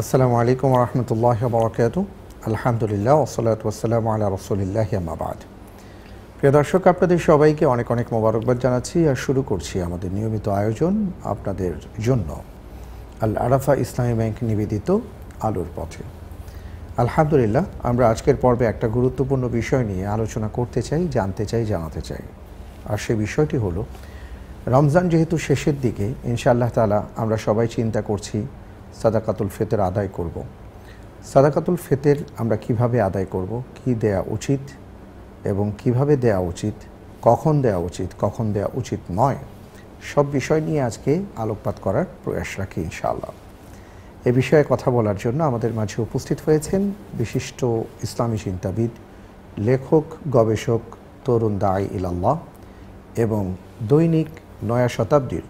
আসসালামু আলাইকুম ওয়া রাহমাতুল্লাহি ওয়া বারাকাতুহু। আলহামদুলিল্লাহ ওয়াসসালাতু ওয়াসসালামু আলা রাসূলিল্লাহি আম্মা বা'দ। প্রিয় দর্শক, আপনাদের সবাইকে অনেক অনেক মোবারকবাদ জানাচ্ছি আর শুরু করছি আমাদের নিয়মিত আয়োজন আপনাদের জন্য আল আরাফা ইসলামী ব্যাংক নিবেদিত আলোর পথে। আলহামদুলিল্লাহ, আমরা আজকের পর্বে একটা গুরুত্বপূর্ণ বিষয় নিয়ে আলোচনা করতে চাই, জানতে চাই, জানাতে চাই। আর সেই বিষয়টি হলো, রমজান যেহেতু শেষের দিকে, ইনশাআল্লাহ তাআলা আমরা সবাই চিন্তা করছি সাদাকাতুল ফিতর আদায় করব। সাদাকাতুল ফিতর আমরা কিভাবে আদায় করব, কি দেয়া উচিত এবং কিভাবে দেয়া উচিত, কখন দেয়া উচিত, কখন দেয়া উচিত নয়, সব বিষয় নিয়ে আজকে আলোকপাত করার প্রয়াস রাখি ইনশাআল্লাহ। এ বিষয়ে কথা বলার জন্য আমাদের মাঝে উপস্থিত হয়েছেন বিশিষ্ট ইসলামী চিন্তাবিদ, লেখক, গবেষক, তরুণ দাঈ ইলাল্লাহ এবং দৈনিক নয়া শতাব্দীর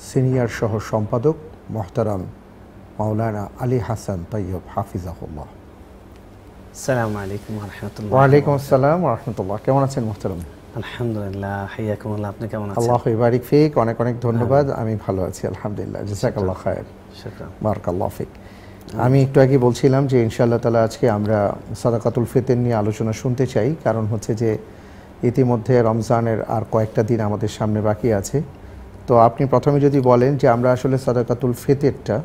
সিনিয়র সহ সম্পাদক মোহতারাম মাওলানা আলী হাসান তৈয়ব হাফিজাহুল্লাহ। আসসালামু আলাইকুম ওয়া রাহমাতুল্লাহ। ওয়া আলাইকুম আসসালাম ওয়া রাহমাতুল্লাহ। কেমন আছেন মোহতারাম? আলহামদুলিল্লাহ, হাইয়াকুমুল্লাহ। আপনি কেমন আছেন? আল্লাহু ইবারিক ফিক। অনেক অনেক ধন্যবাদ। আমি ভালো আছি আলহামদুলিল্লাহ। জাযাকাল্লাহু খায়র। শুকরান। বারাকাল্লাহু ফিক। আমি একটু আগে বলছিলাম যে ইনশাআল্লাহ তাআলা আজকে আমরা সাদাকাতুল ফিতর নিয়ে আলোচনা শুনতে চাই, কারণ হচ্ছে যে ইতিমধ্যে রমজানের আর কয়েকটা দিন আমাদের সামনে বাকি আছে। তো আপনি প্রথমে যদি বলেন যে আমরা আসলে সাদাকাতুল ফিতরটা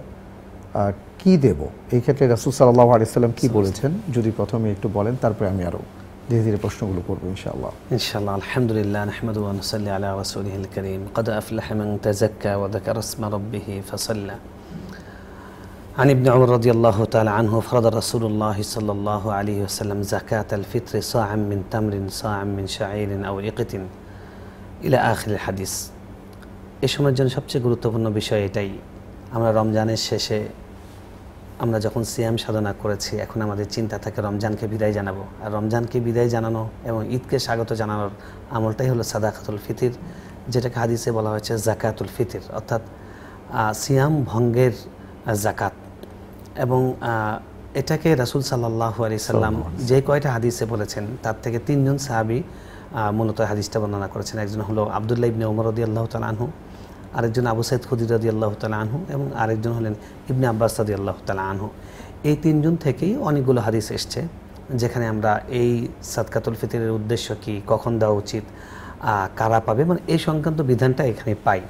কি দেব, এই ক্ষেত্রে রাসূল সাল্লাল্লাহু আলাইহি ওয়াসাল্লাম কি বলেছেন, যদি প্রথমে একটু বলেন, তারপরে আমি আরো ধীরে ধীরে প্রশ্নগুলো করব ইনশাআল্লাহ। ইনশাআল্লাহ। আলহামদুলিল্লাহ, নাহমাদু ওয়া নুসাল্লি আলা রাসূলিহিল কারীম। ক্বাদ আফলাহা মান তাযাক্কা ওয়া যাকারা ইসমা রাব্বিহি ফাসাল্লা। عن ابن عمر رضي الله تعالى عنه فرض رسول الله صلى الله عليه وسلم زكاة الفطر صاعا من تمر صاعا من شعير أو إقط إلى آخر الحديث। এই সময়ের জন্য সবচেয়ে গুরুত্বপূর্ণ বিষয় এটাই, আমরা রমজানের শেষে আমরা যখন সিয়াম সাধনা করেছি, এখন আমাদের চিন্তা থাকে রমজানকে বিদায় জানাবো। আর রমজানকে বিদায় জানানো এবং ঈদকে স্বাগত জানানোর আমলটাই হলো সাদাকাতুল ফিতর, যেটাকে হাদিসে বলা হয়েছে জাকাতুল ফিতর, অর্থাৎ সিয়াম ভঙ্গের জাকাত। এবং এটাকে রাসূল সাল্লাল্লাহু আলাইহি সাল্লাম যে কয়টা হাদিসে বলেছেন, তার থেকে তিনজন সাহাবী মূলত হাদিসটা বর্ণনা করেছেন। একজন হলো আব্দুল্লাহ ইবনে ওমর রাদিয়াল্লাহু তাআলা আনহু, আরেকজন আবু সাঈদ খুদরি রাদিয়াল্লাহু তাআলা আনহু এবং আরেকজন হলেন ইবনে আব্বাস রাদিয়াল্লাহু তাআলা আনহু। এই তিনজন থেকেই অনেকগুলো হাদিস এসছে, যেখানে আমরা এই সাদকাতুল ফিতরের উদ্দেশ্য কি, কখন দেওয়া উচিত, কারা পাবে, মানে এই সংক্রান্ত বিধানটা এখানে পাই।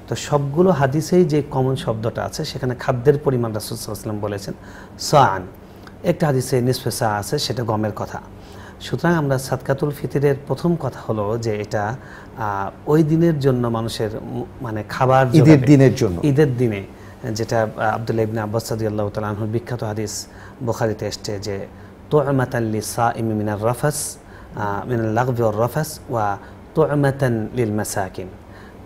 তো সবগুলো হাদিসেই যে কমন শব্দটা আছে, সেখানে খাদ্যের পরিমাণ রাসূল সাল্লাল্লাহু আলাইহি ওয়াসাল্লাম বলেছেন সাআন। একটা হাদিসে নিসফে সা আছে, সেটা গমের কথা। সুতরাং আমরা সাদকাতুল ফিতরের প্রথম কথা হলো যে এটা ওই দিনের জন্য মানুষের মানে খাবার, ঈদের দিনের জন্য, ঈদের দিনে, যেটা আব্দুল্লাহ ইবনে আব্বাস রাদিয়াল্লাহু তাআলা আনহুর বিখ্যাত হাদিস বুখারীতে এসেছে যে তু'মাতান লিসাইমি মিনার রাফাস মিনাল লাগবি ওয়ার রাফাস ওয়া তু'মাতান লিল মাসাকিন।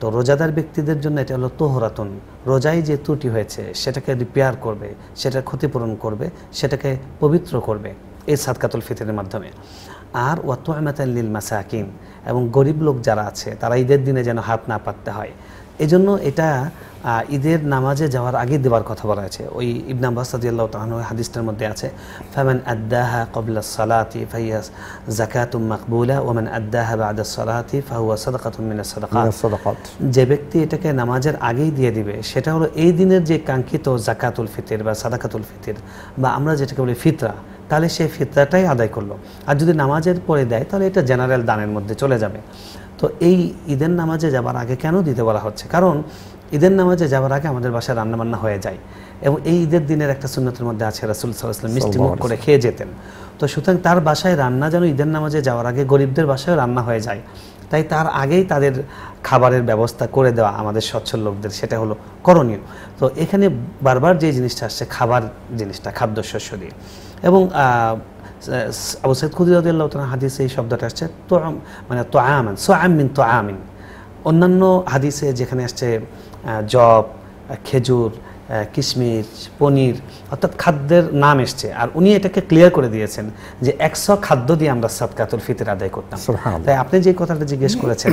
তো রোজাদার ব্যক্তিদের জন্য এটা হলো তোহরাতুন, রোজায় যে ত্রুটি হয়েছে সেটাকে রিপেয়ার করবে, সেটার ক্ষতিপূরণ করবে, সেটাকে পবিত্র করবে এই সাদকাতুল ফিতরের মাধ্যমে। আর ওয়া তু'মাতান লিল মাসাকিন, এবং গরিব লোক যারা আছে তারা ঈদের দিনে যেন হাত না পাততে হয়, এজন্য এটা ঈদের নামাজে যাওয়ার আগে দেওয়ার কথা বলা আছে। ওই ইবনে আব্বাস রাদিয়াল্লাহু তাআলা আনহু হাদিসটার মধ্যে আছে ফামান আদ্দাহা ক্বাবলা আস-সালাতি ফাহিয়া যাকাতুম মাকবুলা ওয়া মান আদ্দাহা বা'দা আস-সালাতি ফাহুয়া সাদাকাতুম মিনাস সাদাকাত। যে ব্যক্তি এটাকে নামাজের আগেই দিয়ে দিবে, সেটা হলো এই দিনের যে কাঙ্ক্ষিত যাকাতুল ফিতর বা সাদাকাতুল ফিতর, বা আমরা যেটাকে বলি ফিতরা, তাহলে সেই ফিতরাটাই আদায় করলো। আর যদি নামাজের পরে দেয়, তাহলে এটা জেনারেল দানের মধ্যে চলে যাবে। তো এই ঈদের নামাজে যাবার আগে কেন দিতে বলা হচ্ছে? কারণ ঈদের নামাজে যাওয়ার আগে আমাদের বাসায় রান্নাবান্না হয়ে যায়, এবং এই ঈদের দিনের একটা সুন্নতের মধ্যে আছে রাসূল সাল্লাল্লাহু আলাইহি ওয়াসাল্লাম মিষ্টি মুখ করে খেয়ে যেতেন। তো সুতরাং তার বাসায় রান্না যেন ঈদের নামাজে যাওয়ার আগে গরিবদের বাসায় রান্না হয়ে যায়, তাই তার আগেই তাদের খাবারের ব্যবস্থা করে দেওয়া আমাদের সচ্ছল লোকদের, সেটা হলো করণীয়। তো এখানে বারবার যে জিনিসটা আসছে খাবার জিনিসটা, খাদ্যশস্য দিয়ে। এবং আবু সাঈদ খুদরি রাদিয়াল্লাহু তাআলা হাদিসে এই শব্দটা আসছে মানে তুআমান, সাআম মিন তুআমিন। অন্যান্য হাদিসে যেখানে আসছে জব, খেজুর, কিশমিশ, পনির, অর্থাৎ খাদ্যের নাম এসছে, আর উনি এটাকে ক্লিয়ার করে দিয়েছেন যে 100 খাদ্য দিয়ে আমরা সাদকাতুল ফিতর আদায় করতাম। তাই আপনি যে কথাটা জিজ্ঞেস করেছেন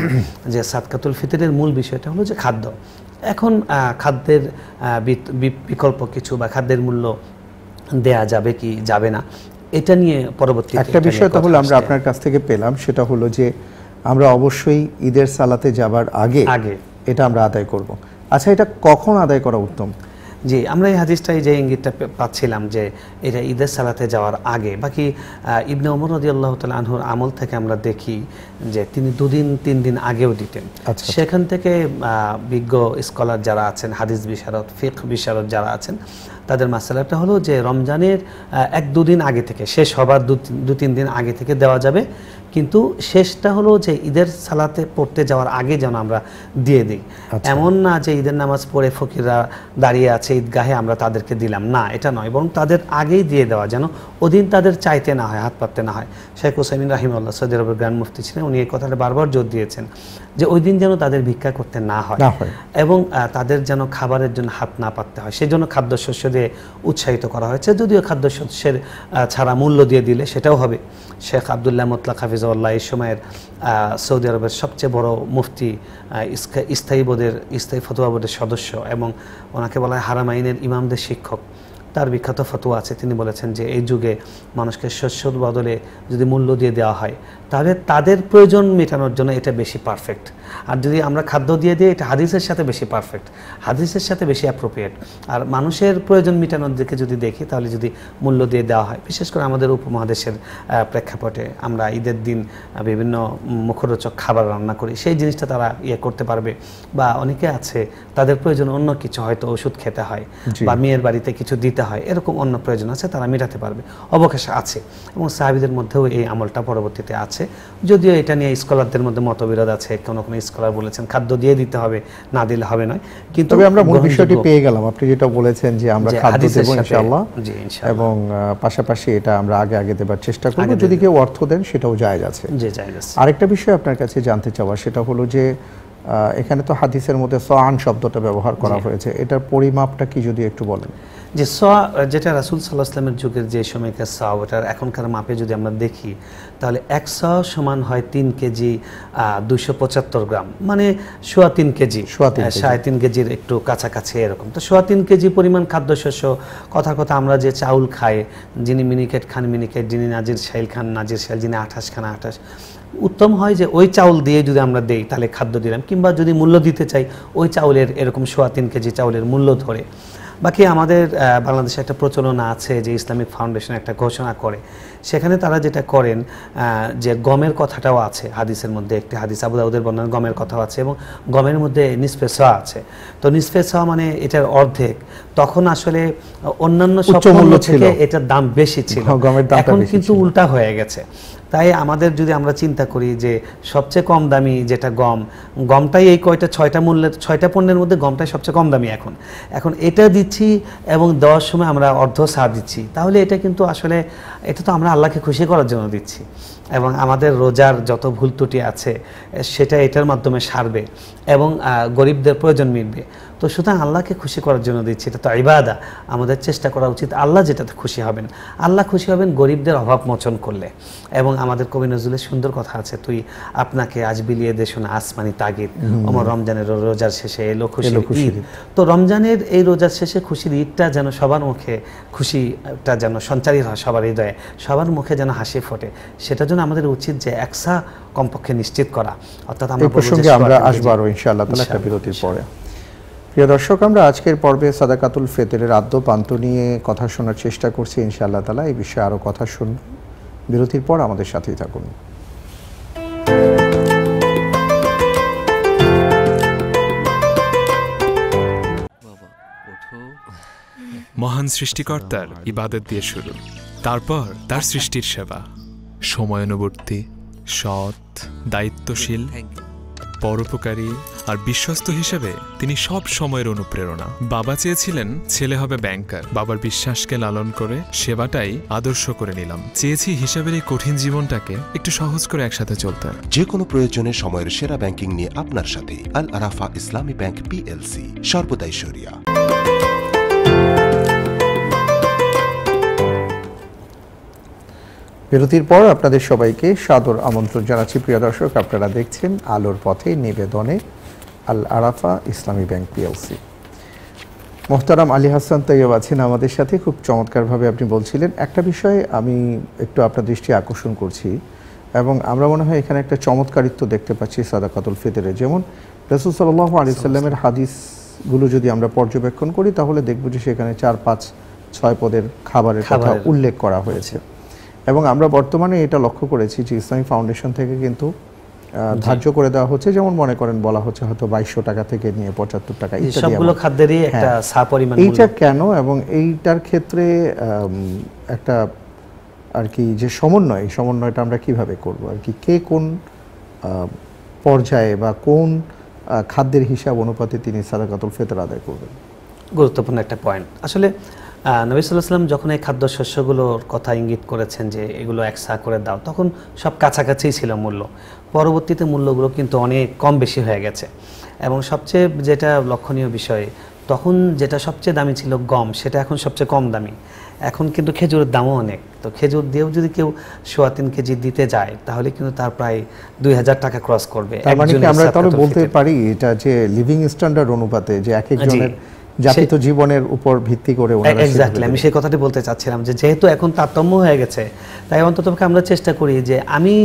যে সাদকাতুল ফিতরের মূল বিষয়টা হলো যে খাদ্য। এখন খাদ্যের বিকল্প কিছু বা খাদ্যের মূল্য দেয়া যাবে কি যাবে না, এটা নিয়ে পরবর্তী একটা বিষয় তাহলে আমরা আপনার কাছ থেকে পেলাম, সেটা হলো যে আমরা অবশ্যই ঈদের সালাতে যাবার আগে এটা আমরা আদায় করব। আচ্ছা, এটা কখন আদায় করা উত্তম? জি, আমরা এই হাদিসটাই যে ইঙ্গিতটা পাচ্ছিলাম যে এটা ঈদের সালাতে যাওয়ার আগে। বাকি ইবনে ওমর রাদিয়াল্লাহু তাআলা আনহুর আমল থেকে আমরা দেখি যে তিনি 2 দিন 3 দিন আগেও দিতেন। সেখান থেকে বিজ্ঞ স্কলার যারা আছেন, হাদিস বিশারদ, ফিকহ বিশারদ যারা আছেন, তাদের মাসালাটা হলো যে রমজানের 1-2 দিন আগে থেকে, শেষ হবার 2-3 দিন আগে থেকে দেওয়া যাবে, কিন্তু শেষটা হলো যে ঈদের সালাতে পড়তে যাওয়ার আগে যেন আমরা দিয়ে দিই। এমন না যে ঈদের নামাজ পড়ে ফকিররা দাঁড়িয়ে আছে ঈদগাহে আমরা তাদেরকে দিলাম, না, এটা নয়, বরং তাদের আগেই দিয়ে দেওয়া, যেন ওদিন তাদের চাইতে না হয়, হাত পাততে না হয়। শেখ হুসাইন রাহিমাহুল্লাহ সৌদি আরবের গ্র্যান্ড মুফতি ছিলেন, উনি এই কথাটা বারবার জোর দিয়েছেন যে ওই দিন যেন তাদের ভিক্ষা করতে না হয় এবং তাদের যেন খাবারের জন্য হাত না পাততে হয়, সেজন্য খাদ্যশস্য দিয়ে উৎসাহিত করা হয়েছে। যদিও খাদ্যশস্যের ছাড়া মূল্য দিয়ে দিলে সেটাও হবে। শেখ আবদুল্লাহ মুতলাক হাফিজাহুল্লাহ এই সময়ের সৌদি আরবের সবচেয়ে বড় মুফতি, স্থায়ী ফতোয়া বোর্ডের সদস্য, এবং ওনাকে বলা হয় হারামাইনের ইমামদের শিক্ষক। তার বিখ্যাত ফতোয়া আছে, তিনি বলেছেন যে এই যুগে মানুষকে শস্যর বদলে যদি মূল্য দিয়ে দেওয়া হয় তাহলে তাদের প্রয়োজন মেটানোর জন্য এটা বেশি পারফেক্ট, আর যদি আমরা খাদ্য দিয়ে দিই এটা হাদিসের সাথে বেশি পারফেক্ট, হাদিসের সাথে বেশি অ্যাপ্রোপ্রিয়েট। আর মানুষের প্রয়োজন মেটানোর দিকে যদি দেখি তাহলে যদি মূল্য দিয়ে দেওয়া হয়, বিশেষ করে আমাদের উপমহাদেশের প্রেক্ষাপটে আমরা ঈদের দিন বিভিন্ন মুখরোচক খাবার রান্না করি, সেই জিনিসটা তারা করতে পারবে। বা অনেকে আছে তাদের প্রয়োজন অন্য কিছু, হয়তো ওষুধ খেতে হয় বা মেয়ের বাড়িতে কিছু দিতে হয়, এরকম অন্য প্রয়োজন আছে, তারা মেটাতে পারবে, অবকাশ আছে। এবং সাহাবীদের মধ্যেও এই আমলটা পরবর্তীতে আছে, যদিও এটা নিয়ে স্কলারদের মধ্যে মতবিরোধ আছে। কোনো স্কলার বলেছেন খাদ্য দিয়ে দিতে হবে, না দিলে হবে নয়। কিন্তু আমরা মূল বিষয়টি পেয়ে গেলাম, আপনি যেটা বলেছেন যে আমরা খাদ্য দেব ইনশাআল্লাহ, এবং পাশাপাশি এটা আমরা আগে দেবার চেষ্টা করব, যদি কেউ অর্থ দেন সেটাও জায়েজ আছে। আরেকটা বিষয় আপনার কাছে জানতে চাওয়া, সেটা হলো যে এখানে তো হাদিসের মধ্যে সাআন শব্দটা ব্যবহার করা হয়েছে, এটার পরিমাপটা কি যদি একটু বলেন? যে যেটা রাসূল সাল্লাল্লাহু আলাইহি ওয়াসাল্লামের যুগের যে সময়কার ওটার এখনকার মাপে যদি আমরা দেখি তাহলে 100 সমান হয় 3 কেজি 275 গ্রাম, মানে 3.5 কেজি, 3.5 কেজির একটু কাছাকাছি এরকম। তো 3.5 কেজি পরিমাণ খাদ্যশস্য, কথা আমরা যে চাউল খাই, যিনি মিনিকেট খান মিনিকেট, যিনি নাজির শাইল খান নাজির শাইল, যিনি আঠাশ খান আঠাশ, উত্তম হয় যে ওই চাউল দিয়ে যদি আমরা দেই তাহলে খাদ্য দিলাম, কিংবা যদি মূল্য দিতে চাই ওই চাউলের এরকম 3.5 কেজি চাউলের মূল্য ধরে। বাকি আমাদের বাংলাদেশে একটা প্রচলন আছে যে ইসলামিক ফাউন্ডেশন একটা ঘোষণা করে, সেখানে তারা যেটা করেন যে গমের কথাটাও আছে হাদিসের মধ্যে, একটি হাদিস আবু দাউদের বর্ণনা গমের কথাও আছে, এবং গমের মধ্যে নিসফে সা আছে। তো নিসফে সা মানে এটার অর্ধেক। তখন আসলে অন্যান্য সব মূল্য থেকে এটার দাম বেশি ছিল, এখন কিন্তু উল্টা হয়ে গেছে। তাই আমাদের যদি আমরা চিন্তা করি যে সবচেয়ে কম দামি যেটা গমটাই এই 6টা পণ্যের মধ্যে গমটাই সবচেয়ে কম দামি এখন এটা দিচ্ছি এবং দেওয়ার সময় আমরা অর্ধ সা দিচ্ছি, তাহলে এটা কিন্তু আসলে এটা তো আমরা আল্লাহকে খুশি করার জন্য দিচ্ছি, এবং আমাদের রোজার যত ভুল ত্রুটি আছে সেটা এটার মাধ্যমে সারবে এবং গরিবদের প্রয়োজন মিটবে। তো সুতরাং আল্লাহকে খুশি করার জন্য দিচ্ছি, এটা তো ইবাদা। আমাদের চেষ্টা করা উচিত আল্লাহ যেটাতে খুশি হবেন, আল্লাহ খুশি হবেন গরিবদের অভাব মোচন করলে। এবং আমাদের কবি নজরুলের সুন্দর কথা আছে, তুই আপনাকে আজ বিলিয়ে দে শোনা আসমানি তাগিদ, আমার রমজানের রোজার শেষে এলো খুশির ঈদ। তো রমজানের এই রোজার শেষে খুশির ঈদটা যেন সবার মুখে, খুশিটা যেন সঞ্চারিত হয় সবার হৃদয়ে, সবার মুখে যেন হাসি ফোটে, সেটার জন্য আমাদের উচিত যে একসা কমপক্ষে নিশ্চিত করা। অর্থাৎ আমরা আসবো আরো ইনশাআল্লাহ তাআলা একটা বিরতির পরে। প্রিয় দর্শক, আমরা আজকের পর্বে সাদাকাতুল ফিতরের আদ্য পান্ত নিয়ে কথা শোনার চেষ্টা করছি ইনশাআল্লাহ তাআলা। এই বিষয়ে আরো কথা শুনব বিরতির পর, আমাদের সাথেই থাকুন। মহান সৃষ্টিকর্তার ইবাদত দিয়ে শুরু, তারপর তার সৃষ্টির সেবা, সময়ানুবর্তী, সৎ, দায়িত্বশীল, পরোপকারী আর বিশ্বস্ত হিসেবে তিনি সব সময়ের অনুপ্রেরণা। বাবা চেয়েছিলেন ছেলে হবে ব্যাংকার, বাবার বিশ্বাসকে লালন করে সেবাটাই আদর্শ করে নিলাম। চেয়েছি হিসাবের এই কঠিন জীবনটাকে একটু সহজ করে একসাথে চলতে। যে কোনো প্রয়োজনে সময়ের সেরা ব্যাংকিং নিয়ে আপনার সাথে আল আরাফা ইসলামী ব্যাংক পিএলসি, সর্বদাই শরিয়া। বিরতির পর আপনাদের সবাইকে সাদর আমন্ত্রণ জানাচ্ছি। প্রিয় দর্শক, আপনারা দেখছেন আলোর পথে নিবেদনে আল আরাফা ইসলামী ব্যাংক পিএলসি। মোহতারাম আলী হাসান তৈয়ব আছেন আমাদের সাথে। খুব চমৎকারভাবে আপনি বলছিলেন। একটা বিষয়ে আমি একটু আপনার দৃষ্টি আকর্ষণ করছি, এবং আমরা মনে হয় এখানে একটা চমৎকারিত্ব দেখতে পাচ্ছি সাদাকাতুল ফিতরে। যেমন রাসূল সাল্লাল্লাহু আলাইহি সাল্লামের হাদিস হাদিসগুলো যদি আমরা পর্যবেক্ষণ করি তাহলে দেখব যে সেখানে 4, 5, 6 পদের খাবারের কথা উল্লেখ করা হয়েছে। এবং আমরা বর্তমানে এটা লক্ষ্য করেছি যে ইসলামিক ফাউন্ডেশন থেকে কিন্তু ধার্য করে দেওয়া হচ্ছে, যেমন মনে করেন বলা হচ্ছে হয়তো 2200 টাকা থেকে নিয়ে 75 টাকা ইত্যাদি। সবগুলো খাদ্যেরই একটা পরিমাণ মূল্য। এইটা কেন, এবং এইটার ক্ষেত্রে একটা আর কি যে সমন্বয়টা আমরা কিভাবে করব আর কি, কে কোন পর্যায়ে বা কোন খাদ্যের হিসাব অনুপাতে তিনি সাদাকাতুল ফিতর আদায় করবেন? গুরুত্বপূর্ণ একটা পয়েন্ট। আসলে নবী সাল্লাল্লাহু আলাইহি ওয়াসাল্লাম যখন এই খাদ্য শস্যগুলোর কথা ইঙ্গিত করেছেন যে এগুলো 1 সা করে দাও, তখন সব কাছাকাছিই ছিল মূল্য। পরবর্তীতে মূল্যগুলো কিন্তু অনেক কম বেশি হয়ে গেছে। এবং সবচেয়ে যেটা লক্ষণীয় বিষয়, তখন যেটা সবচেয়ে দামি ছিল গম, সেটা এখন সবচেয়ে কম দামি। এখন কিন্তু খেজুরের দামও অনেক। তো খেজুর দিয়েও যদি কেউ 3.25 কেজি দিতে যায় তাহলে কিন্তু তার প্রায় 2000 টাকা ক্রস করবে। তার মানে কি আমরা তাহলে বলতে পারি এটা যে লিভিং স্ট্যান্ডার্ড অনুপাতে যে এক একজনের যাপিত জীবনের উপর ভিত্তি করে ওনারা? এক্স্যাক্টলি, আমি সেই কথাটি বলতে চাচ্ছিলাম যে যেহেতু এখন তারতম্য হয়ে গেছে, তাই অন্ততপক্ষে আমরা চেষ্টা করি যে আমি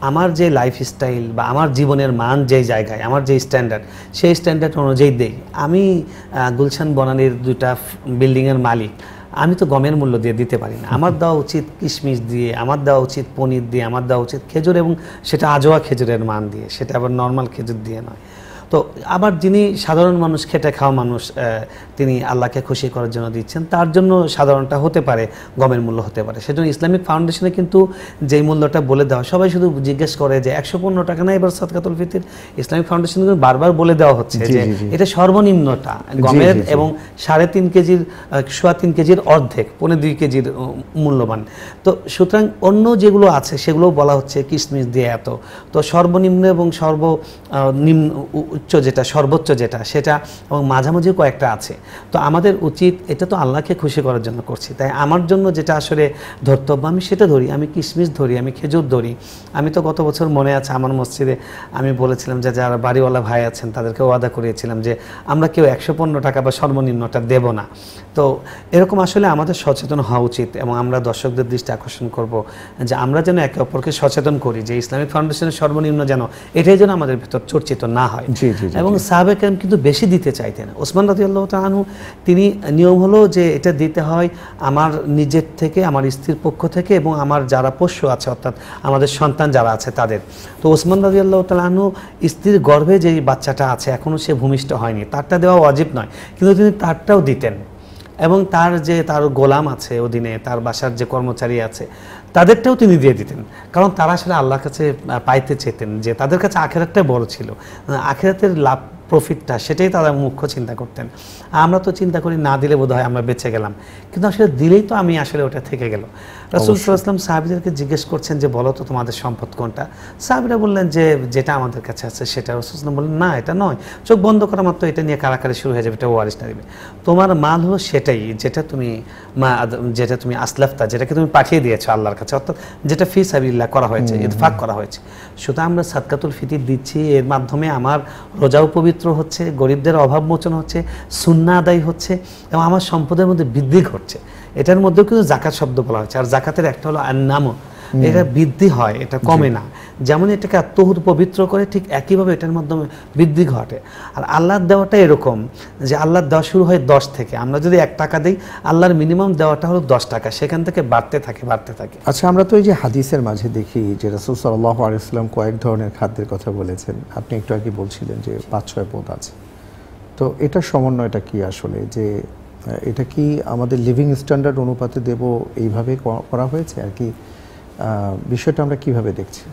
আমার যে লাইফস্টাইল বা আমার জীবনের মান যে জায়গায়, আমার যে স্ট্যান্ডার্ড, সেই স্ট্যান্ডার্ড অনুযায়ী দেই। আমি গুলশান বনানীর 2টা বিল্ডিংয়ের মালিক, আমি তো গমের মূল্য দিয়ে দিতে পারি না। আমার দেওয়া উচিত কিশমিশ দিয়ে, আমার দেওয়া উচিত পনির দিয়ে, আমার দেওয়া উচিত খেজুর, এবং সেটা আজোয়া খেজুরের মান দিয়ে, সেটা আবার নর্মাল খেজুর দিয়ে নয়। তো আবার যিনি সাধারণ মানুষ, খেটে খাওয়া মানুষ, তিনি আল্লাহকে খুশি করার জন্য দিচ্ছেন, তার জন্য সাধারণটা হতে পারে, গমের মূল্য হতে পারে। সেজন্য ইসলামিক ফাউন্ডেশনে কিন্তু যেই মূল্যটা বলে দেওয়া, সবাই শুধু জিজ্ঞেস করে যে 115 টাকা না এবার সাদকাতুল ফিতর। ইসলামিক ফাউন্ডেশন কিন্তু বারবার বলে দেওয়া হচ্ছে যে এটা সর্বনিম্নটা গমের, এবং 3.5 কেজির 3.25 কেজির অর্ধেক, 2.25 কেজির মূল্যবান। তো সুতরাং অন্য যেগুলো আছে সেগুলোও বলা হচ্ছে কিশমিশ দিয়ে এত। তো সর্বনিম্ন এবং সর্বনিম্ন, উচ্চ যেটা, সর্বোচ্চ যেটা, সেটা এবং মাঝামাঝি কয়েকটা আছে। তো আমাদের উচিত, এটা তো আল্লাহকে খুশি করার জন্য করছি, তাই আমার জন্য যেটা আসলে ধর্তব্য আমি সেটা ধরি। আমি কিশমিশ ধরি, আমি খেজুর ধরি। আমি তো গত বছর মনে আছে আমার মসজিদে আমি বলেছিলাম যে যারা বাড়িওয়ালা ভাই আছেন তাদেরকে ওয়াদা করিয়েছিলাম যে আমরা কেউ 115 টাকা বা সর্বনিম্নটা দেব না। তো এরকম আসলে আমাদের সচেতন হওয়া উচিত, এবং আমরা দর্শকদের দৃষ্টি আকর্ষণ করব যে আমরা যেন একে অপরকে সচেতন করি যে ইসলামিক ফাউন্ডেশনের সর্বনিম্ন যেন এটাই যেন আমাদের ভেতর চর্চিত না হয়। এবং সাহাবে কেরাম কিন্তু বেশি দিতে চাইতেন। ওসমান রাদিয়াল্লাহু তাআলা আনহু, তিনি নিয়ম হলো যে এটা দিতে হয় আমার নিজের থেকে, আমার স্ত্রীর পক্ষ থেকে, এবং আমার যারা পোষ্য আছে অর্থাৎ আমাদের সন্তান যারা আছে তাদের। তো ওসমান রাদিয়াল্লাহু তাআলা আনহু স্ত্রীর গর্ভে যেই বাচ্চাটা আছে এখনও সে ভূমিষ্ঠ হয়নি, তারটা দেওয়া ওয়াজিব নয়, কিন্তু তিনি তারটাও দিতেন। এবং তার গোলাম আছে অধীনে, তার বাসার যে কর্মচারী আছে তাদেরটাও তিনি দিয়ে দিতেন, কারণ তারা আসলে আল্লাহর কাছে পাইতে চেতেন, যে তাদের কাছে আখিরাতটাই বড় ছিল, আখিরাতের লাভ প্রফিটটা সেটাই তারা মুখ্য চিন্তা করতেন। আমরা তো চিন্তা করি না দিলে বোধহয় আমরা বেঁচে গেলাম, কিন্তু আসলে দিলেই তো আমি আসলে ওটা থেকে গেল। রাসূল সাল্লাল্লাহু আলাইহি ওয়াসাল্লাম সাহাবীদেরকে জিজ্ঞেস করছেন যে বলো তো তোমাদের সম্পদ কোনটা? সাহাবীরা বললেন যে যেটা আমাদের কাছে আছে সেটা। রাসূল সাল্লাল্লাহু আলাইহি ওয়াসাল্লাম বললেন না এটা নয়, চোখ বন্ধ করা মাত্র এটা নিয়ে কারাকারি শুরু হয়ে যাবে, এটা ওয়ারিস না দিবে। তোমার মাল হলো সেটাই যেটা তুমি আসলাফতা, যেটাকে তুমি পাঠিয়ে দিয়েছো আল্লাহর কাছে, অর্থাৎ যেটা ফি সাবিলিল্লাহ করা হয়েছে, ইতফাক করা হয়েছে। সুতরাং আমরা সাদকাতুল ফিতর দিচ্ছি, এর মাধ্যমে আমার রোজাও পবিত্র হচ্ছে, গরিবদের অভাব মোচন হচ্ছে, সুন্নাহ আদায় হচ্ছে, এবং আমার সম্পদের মধ্যে বৃদ্ধি ঘটছে। এটার মধ্যেও কিন্তু যাকাত শব্দ বলা হচ্ছে, আর যাকাতের একটা হলো আন্নামও, এটা বৃদ্ধি হয়, এটা কমে না। যেমন এটাকে আত্মহুত পবিত্র করে, ঠিক একইভাবে এটার মাধ্যমে বৃদ্ধি ঘটে। আর আল্লাহর দেওয়াটা এরকম যে আল্লাহর দেওয়া শুরু হয় 10 থেকে। আমরা যদি 1 টাকা দিই, আল্লাহর মিনিমাম দেওয়াটা হলো 10 টাকা, সেখান থেকে বাড়তে থাকে। আচ্ছা, আমরা তো এই যে হাদিসের মাঝে দেখি যে রাসূল সাল্লাল্লাহু আলাইহি ওয়াসাল্লাম কয়েক ধরনের খাদ্যের কথা বলেছেন, আপনি একটু আগে বলছিলেন যে 5-6 পদ আছে। তো এটা সমন্বয়টা কি আসলে, যে এটা কি আমাদের লিভিং স্ট্যান্ডার্ড অনুপাতে দেব, এইভাবে করা হয়েছে আর কি? বিষয়টা আমরা কিভাবে দেখছি?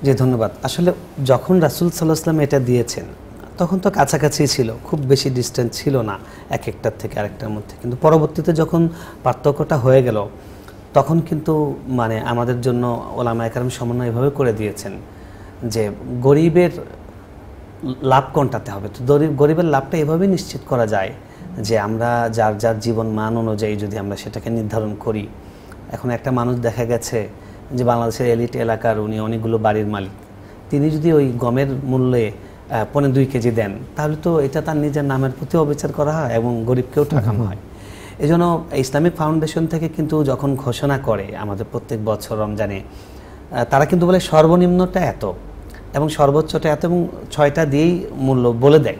জি, ধন্যবাদ। আসলে যখন রাসূল সাল্লাল্লাহু আলাইহি ওয়াসাল্লাম এটা দিয়েছেন তখন তো কাছাকাছি ছিল, খুব বেশি ডিস্টেন্স ছিল না এক একটার থেকে আরেকটার মধ্যে। কিন্তু পরবর্তীতে যখন পার্থক্যটা হয়ে গেল তখন কিন্তু আমাদের জন্য ওলামায়ে কেরাম সমন্বয় এভাবে করে দিয়েছেন যে গরিবের লাভ কোনটাতে হবে। তো গরিবের লাভটা এভাবে নিশ্চিত করা যায় যে আমরা যার যার জীবন মান অনুযায়ী যদি আমরা সেটাকে নির্ধারণ করি। এখন একটা মানুষ দেখা গেছে যে বাংলাদেশের এলিট এলাকার, উনি অনেকগুলো বাড়ির মালিক, তিনি যদি ওই গমের মূল্যে 2.25 কেজি দেন, তাহলে তো এটা তার নিজের নামের প্রতি অবিচার করা হয় এবং গরিবকেও ঠকানো হয়। এই জন্য ইসলামিক ফাউন্ডেশন থেকে কিন্তু যখন ঘোষণা করে আমাদের প্রত্যেক বছর রমজানে, তারা কিন্তু বলে সর্বনিম্নটা এত এবং সর্বোচ্চটা এত, এবং 6টা দিয়েই মূল্য বলে দেয়।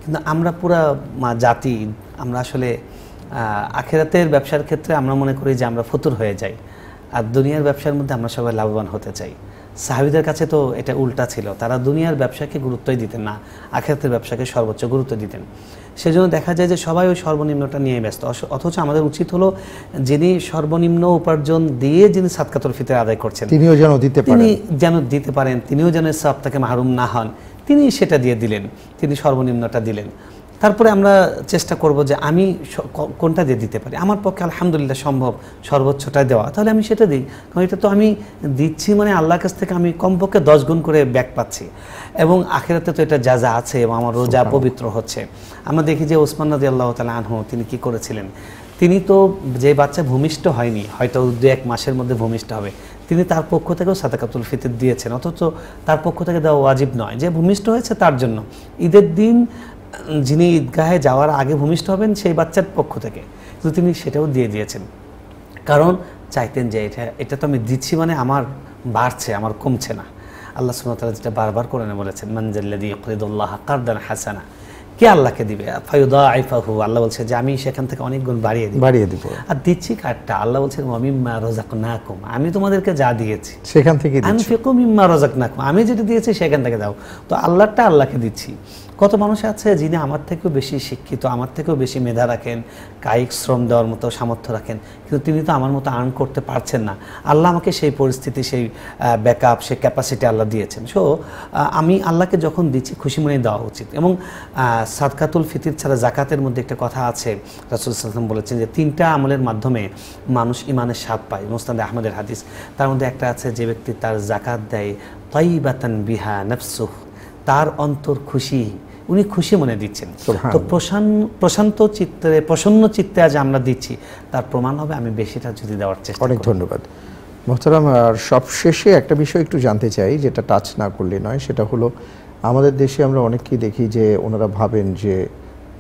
কিন্তু আমরা পুরা জাতি আমরা আসলে আখিরাতের ব্যবসার ক্ষেত্রে আমরা মনে করি যে আমরা ফতুর হয়ে যাই, আর দুনিয়ার ব্যবসার মধ্যে আমরা সবাই লাভবান হতে চাই। সাহাবীদের কাছে তো এটা উল্টা ছিল, তারা দুনিয়ার ব্যবসাকে গুরুত্বই দিতেন না, আখিরাতের ব্যবসাকে সর্বোচ্চ গুরুত্ব দিতেন। সেজন্য দেখা যায় যে সবাই ওই সর্বনিম্নটা নিয়ে ব্যস্ত, অথচ আমাদের উচিত হলো যিনি সর্বনিম্ন উপার্জন দিয়ে যিনি সাদকাতুল ফিতর আদায় করছেন তিনিও যেন দিতে পারেন, তিনিও যেন সওয়াব থেকে মাহরুম না হন, তিনি সেটা দিয়ে দিলেন, তিনি সর্বনিম্নটা দিলেন। তারপরে আমরা চেষ্টা করব যে আমি কোনটা দিয়ে দিতে পারি, আমার পক্ষে আলহামদুলিল্লাহ সম্ভব সর্বোচ্চটা দেওয়া, তাহলে আমি সেটা দিই। কারণ এটা তো আমি দিচ্ছি মানে আল্লাহর কাছ থেকে আমি কমপক্ষে 10 গুণ করে ব্যাক পাচ্ছি, এবং আখিরাতে তো এটা যা আছে এবং আমার রোজা পবিত্র হচ্ছে। আমরা দেখি যে ওসমান রাদিয়াল্লাহু তাআলা আনহু তিনি কি করেছিলেন, তিনি তো যে বাচ্চা ভূমিষ্ঠ হয়নি, হয়তো 2-1 মাসের মধ্যে ভূমিষ্ঠ হবে, তিনি তার পক্ষ থেকেও সাদাকাতুল ফিতর দিয়েছেন, অথচ তার পক্ষ থেকে দেওয়া ওয়াজিব নয়, যে ভূমিষ্ঠ হয়েছে তার জন্য। ঈদের দিন যিনি ঈদগাহে যাওয়ার আগে ভূমিষ্ঠ হবেন সেই বাচ্চার পক্ষ থেকে, কিন্তু তিনি সেটাও দিয়ে দিয়েছেন, কারণ চাইতেন যে এটা তো আমি দিচ্ছি মানে আমার বাড়ছে, আমার কমছে না। আল্লাহ সুবহানাহু ওয়া তাআলা যেটা বারবার করে বলেছেন, মানজাল্লাযী ইউকরিদুল্লাহা কারদান হাসানা, কে আল্লাহকে দিবে, ফায়ুদাইফাহু, আল্লাহ বলছে যে আমি সেখান থেকে অনেক গুণ বাড়িয়ে দিব। আর দিচ্ছি কারটা, আল্লাহ বলছেন ওয়া মিম্মা রাযাকনাকুম, আমি তোমাদেরকে যা দিয়েছি সেখান থেকে আনফিকু মিম্মা রাযাকনাকুম, আমি যেটা দিয়েছি সেখান থেকে দাও। তো আল্লাহটা আল্লাহকে দিচ্ছি। কত মানুষ আছে যিনি আমার থেকেও বেশি শিক্ষিত, আমার থেকেও বেশি মেধা রাখেন, কায়িক শ্রম দেওয়ার মতো সামর্থ্য রাখেন, কিন্তু তিনি তো আমার মতো আর্ন করতে পারছেন না। আল্লাহ আমাকে সেই পরিস্থিতি, সেই ব্যাকআপ, সেই ক্যাপাসিটি আল্লাহ দিয়েছেন। সো আমি আল্লাহকে যখন দিচ্ছি খুশি মনেই দেওয়া উচিত। এবং সাদকাতুল ফিতর ছাড়া জাকাতের মধ্যে একটা কথা আছে, রাসূল সাল্লাল্লাহু আলাইহি ওয়াসাল্লাম বলেছেন যে 3টা আমলের মাধ্যমে মানুষ ইমানের স্বাদ পায়, মুসনাদে আহমদের হাদিস। তার মধ্যে একটা আছে, যে ব্যক্তি তার জাকাত দেয় তাইবাতান বিহা নাফসুহু, তার অন্তর খুশি, উনি খুশি মনে দিচ্ছেন। তো প্রশান্ত চিত্তে, প্রসন্ন চিত্তে আজ আমরা দিচ্ছি, তার প্রমাণ হবে আমি বেশিটা যদি দেওয়ার চেষ্টা করি। অনেক ধন্যবাদ মোহতারাম। আর সবশেষে একটা বিষয় একটু জানতে চাই, যেটা টাচ না করলে নয়, সেটা হলো আমাদের দেশে আমরা অনেককেই দেখি যে ওনারা ভাবেন যে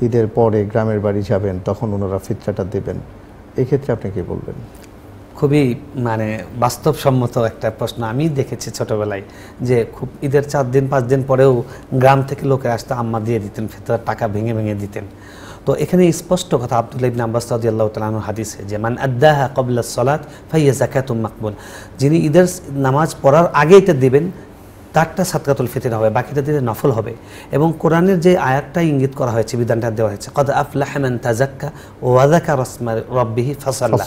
ঈদের পরে গ্রামের বাড়ি যাবেন, তখন ওনারা ফিতরাটা দেবেন। এক্ষেত্রে আপনি কি বলবেন? খুবই বাস্তবসম্মত একটা প্রশ্ন। আমি দেখেছি ছোটবেলায় যে খুব ঈদের 4 দিন 5 দিন পরেও গ্রাম থেকে লোকে আসতে, আম্মা দিয়ে দিতেন, ফিতরার টাকা ভেঙে ভেঙে দিতেন। তো এখানে স্পষ্ট কথা আব্দুল্লাহ ইবনে আব্বাস রাদিয়াল্লাহু তাআলা আনহু হাদিসে, যে মান আদ্দাহা ক্বাবলা আস-সালাত ফাহিয়া যাকাতুম মাকবুল, যিনি ঈদের নামাজ পড়ার আগে এটা দিবেন তারটা সাদকাতুল ফিতর হবে, বাকিটা দিলে নফল হবে। এবং কোরআনের যে আয়াতটা ইঙ্গিত করা হয়েছে, বিধানটা দেওয়া হয়েছে, কদ আফলাহা মান তাযাক্কা ওয়া যাকারা ইসমা রাব্বিহি ফাসাল্লা,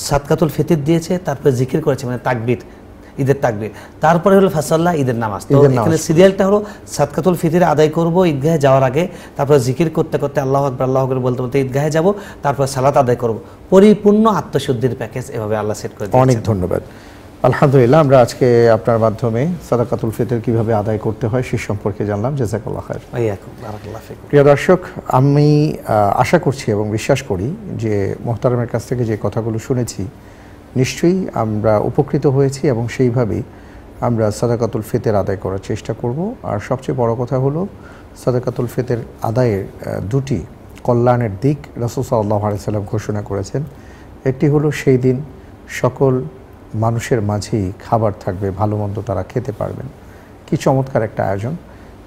সাদকাতুল ফিতর দিয়েছে, তারপরে জিকির করেছে, মানে তাকবীর, ঈদের তাকবীর, তারপরে হলো ফাসাল্লা, ঈদের নামাজ। তো এখানে সিরিয়ালটা হলো সাদকাতুল ফিতর আদায় করব ঈদগাহে যাওয়ার আগে, তারপরে জিকির করতে করতে আল্লাহু আকবার আল্লাহু আকবার বলতে বলতে ঈদগাহে যাব, তারপরে সালাত আদায় করব। পরিপূর্ণ আত্মশুদ্ধির প্যাকেজ এভাবে আল্লাহ সেট করে দিয়েছেন। অনেক ধন্যবাদ। আলহামদুলিল্লাহ, আমরা আজকে আপনার মাধ্যমে সাদাকাতুল ফিতর কিভাবে আদায় করতে হয় সে সম্পর্কে জানলাম। জাযাকাল্লাহু খায়র। প্রিয় দর্শক, আমি আশা করছি এবং বিশ্বাস করি যে মোহতারামের কাছ থেকে যে কথাগুলো শুনেছি নিশ্চয়ই আমরা উপকৃত হয়েছি, এবং সেইভাবেই আমরা সাদাকাতুল ফিতর আদায় করার চেষ্টা করব। আর সবচেয়ে বড় কথা হলো সাদাকাতুল ফিতর আদায়ের 2টি কল্যাণের দিক রাসূল সাল্লাল্লাহু আলাইহি সাল্লাম ঘোষণা করেছেন। একটি হলো সেই দিন সকল মানুষের মাঝেই খাবার থাকবে, ভালো মন্দ তারা খেতে পারবেন, কি চমৎকার একটা আয়োজন।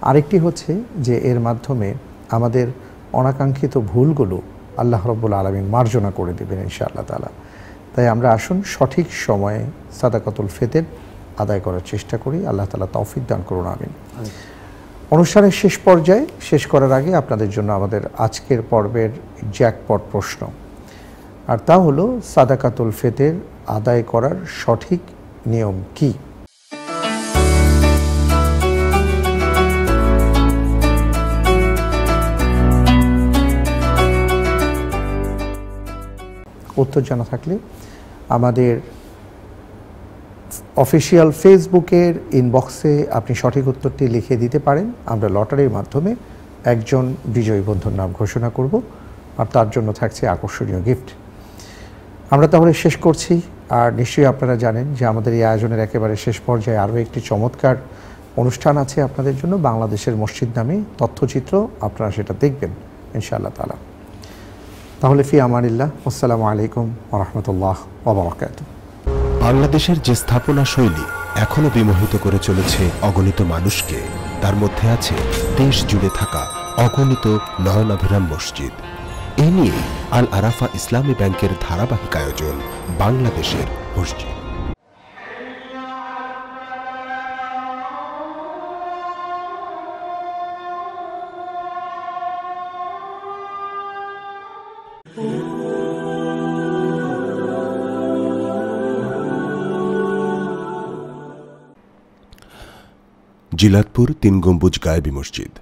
আরেকটি হচ্ছে যে এর মাধ্যমে আমাদের অনাকাঙ্ক্ষিত ভুলগুলো আল্লাহ রাব্বুল আলামিন মার্জনা করে দেবেন ইনশাআল্লাহ তাআলা। তাই আমরা আসুন সঠিক সময়ে সাদাকাতুল ফিতর আদায় করার চেষ্টা করি। আল্লাহ তাআলা তৌফিক দান করুন, আমিন। অনুষ্ঠানের শেষ পর্যায়ে, শেষ করার আগে আপনাদের জন্য আমাদের আজকের পর্বের জ্যাকপট প্রশ্ন, আর তা হলো সাদাকাতুল ফিতর আদায় করার সঠিক নিয়ম কি? উত্তর জানা থাকলে আমাদের অফিসিয়াল ফেসবুকের ইনবক্সে আপনি সঠিক উত্তরটি লিখে দিতে পারেন। আমরা লটারির মাধ্যমে একজন বিজয়ী বন্ধুর নাম ঘোষণা করব, আর তার জন্য থাকছে আকর্ষণীয় গিফট। আমরা তাহলে শেষ করছি। আর নিশ্চয়ই আপনারা জানেন যে আমাদের এই আয়োজনের একেবারে শেষ পর্যায়ে আরও একটি চমৎকার অনুষ্ঠান আছে আপনাদের জন্য, বাংলাদেশের মসজিদ নামে তথ্যচিত্র। আপনারা সেটা দেখবেন ইনশাআল্লাহ তাআলা। তাহলে ফি আমানিল্লাহ, আসসালামু আলাইকুম ওয়া রাহমাতুল্লাহ ওয়া বারাকাতুহু। বাংলাদেশের যে স্থাপনা শৈলী এখনো বিমোহিত করে চলেছে অগণিত মানুষকে, তার মধ্যে আছে দেশ জুড়ে থাকা অগণিত নয়নাভিরাম মসজিদ, এ নিয়ে আল আরাফা ইসলামী ব্যাংকের ধারাবাহিক আয়োজন বাংলাদেশের মসজিদ। জিলাতপুর 3 গম্বুজ গায়েবী মসজিদ।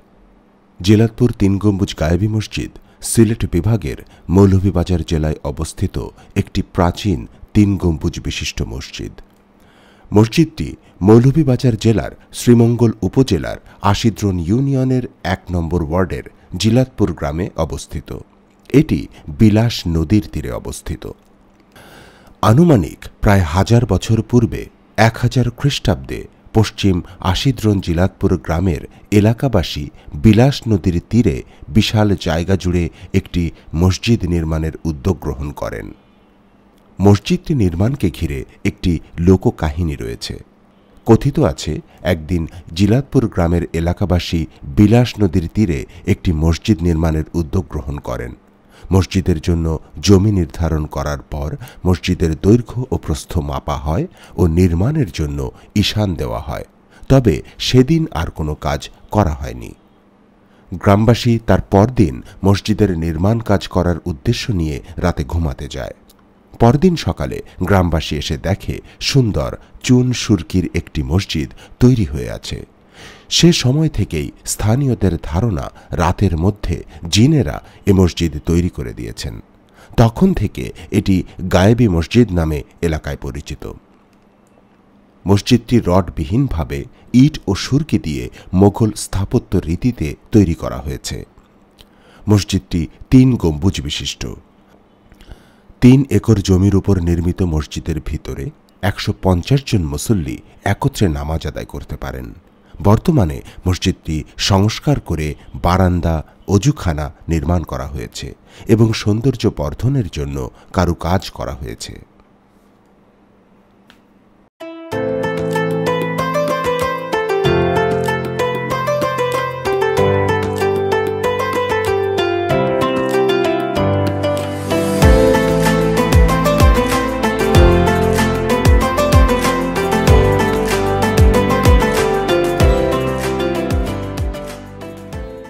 জিলাতপুর 3 গম্বুজ গায়েবী মসজিদ সিলেট বিভাগের মৌলভীবাজার জেলায় অবস্থিত একটি প্রাচীন 3 গম্বুজ বিশিষ্ট মসজিদ। মসজিদটি মৌলভীবাজার জেলার শ্রীমঙ্গল উপজেলার আশিদ্রন ইউনিয়নের 1 নম্বর ওয়ার্ডের জিলাতপুর গ্রামে অবস্থিত। এটি বিলাস নদীর তীরে অবস্থিত। আনুমানিক প্রায় 1000 বছর পূর্বে 1000 খ্রিস্টাব্দে পশ্চিম আশিদ্রন জিলাতপুর গ্রামের এলাকাবাসী বিলাস নদীর তীরে বিশাল জায়গা জুড়ে একটি মসজিদ নির্মাণের উদ্যোগ গ্রহণ করেন। মসজিদটি নির্মাণকে ঘিরে একটি লোককাহিনী রয়েছে। কথিত আছে, একদিন জিলাতপুর গ্রামের এলাকাবাসী বিলাস নদীর তীরে একটি মসজিদ নির্মাণের উদ্যোগ গ্রহণ করেন। মসজিদের জন্য জমি নির্ধারণ করার পর মসজিদের দৈর্ঘ্য ও প্রস্থ মাপা হয় ও নির্মাণের জন্য ঈশান দেওয়া হয়। তবে সেদিন আর কোনো কাজ করা হয়নি। গ্রামবাসী তার পরদিন মসজিদের নির্মাণ কাজ করার উদ্দেশ্য নিয়ে রাতে ঘুমাতে যায়। পরদিন সকালে গ্রামবাসী এসে দেখে সুন্দর চুন সুরকির একটি মসজিদ তৈরি হয়ে আছে। সে সময় থেকেই স্থানীয়দের ধারণা রাতের মধ্যে জিনেরা এ মসজিদ তৈরি করে দিয়েছেন। তখন থেকে এটি গায়েবী মসজিদ নামে এলাকায় পরিচিত। মসজিদটি রডবিহীনভাবে ইট ও সুরকি দিয়ে মোগল স্থাপত্য রীতিতে তৈরি করা হয়েছে। মসজিদটি 3 গম্বুজ বিশিষ্ট। 3 একর জমির উপর নির্মিত মসজিদের ভিতরে 150 জন মুসল্লি একত্রে নামাজ আদায় করতে পারেন। বর্তমানে মসজিদটি সংস্কার করে বারান্দা, অজুখানা নির্মাণ করা হয়েছে এবং সৌন্দর্য বর্ধনের জন্য কারুকাজ করা হয়েছে।